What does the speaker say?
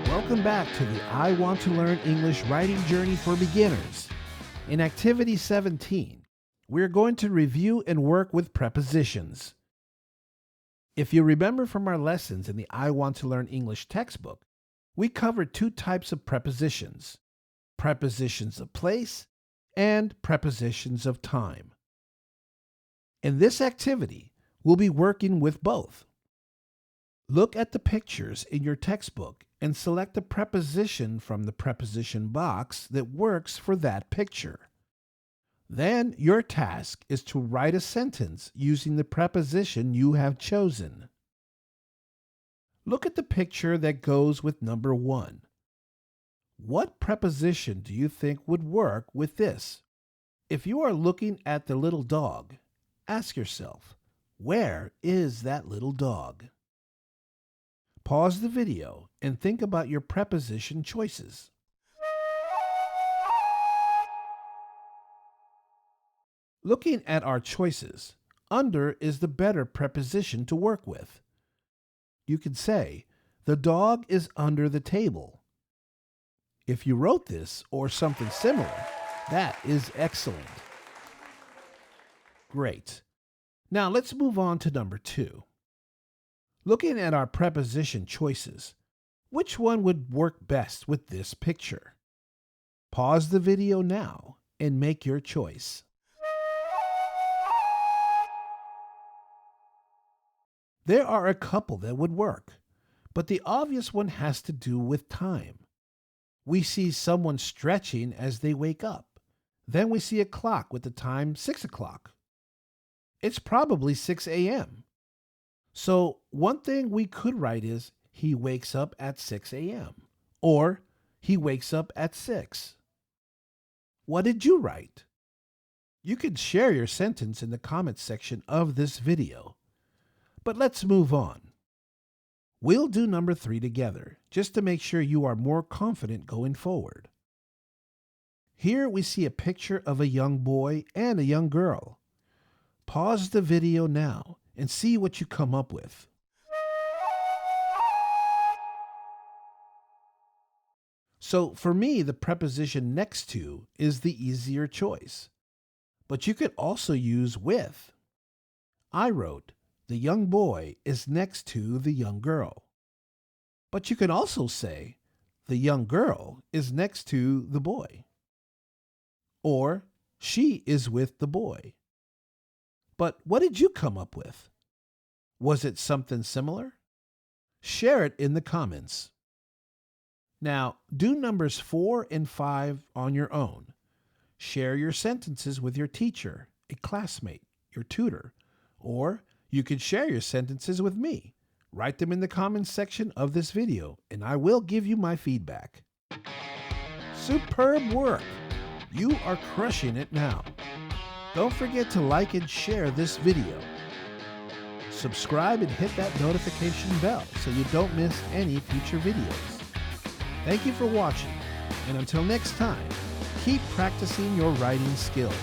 Welcome back to the I Want to Learn English Writing Journey for Beginners. In Activity 17, we're going to review and work with prepositions. If you remember from our lessons in the I Want to Learn English textbook, we covered two types of prepositions: prepositions of place and prepositions of time. In this activity, we'll be working with both. Look at the pictures in your textbook and select a preposition from the preposition box that works for that picture. Then your task is to write a sentence using the preposition you have chosen. Look at the picture that goes with number 1. What preposition do you think would work with this? If you are looking at the little dog, ask yourself, where is that little dog? Pause the video and think about your preposition choices. Looking at our choices, under is the better preposition to work with. You could say, the dog is under the table. If you wrote this or something similar, that is excellent. Great. Now let's move on to number 2. Looking at our preposition choices, which one would work best with this picture? Pause the video now and make your choice. There are a couple that would work, but the obvious one has to do with time. We see someone stretching as they wake up. Then we see a clock with the time 6 o'clock. It's probably 6 a.m. So one thing we could write is, he wakes up at 6 a.m. or he wakes up at 6. What did you write? You can share your sentence in the comments section of this video. But let's move on. We'll do number 3 together, just to make sure you are more confident going forward. Here we see a picture of a young boy and a young girl. Pause the video now and see what you come up with. So for me, the preposition next to is the easier choice. But you could also use with. I wrote, the young boy is next to the young girl. But you can also say, the young girl is next to the boy. Or, she is with the boy. But what did you come up with? Was it something similar? Share it in the comments. Now, do numbers 4 and 5 on your own. Share your sentences with your teacher, a classmate, your tutor, or you can share your sentences with me. Write them in the comments section of this video, and I will give you my feedback. Superb work! You are crushing it now. Don't forget to like and share this video. Subscribe and hit that notification bell so you don't miss any future videos. Thank you for watching, and until next time, keep practicing your writing skills.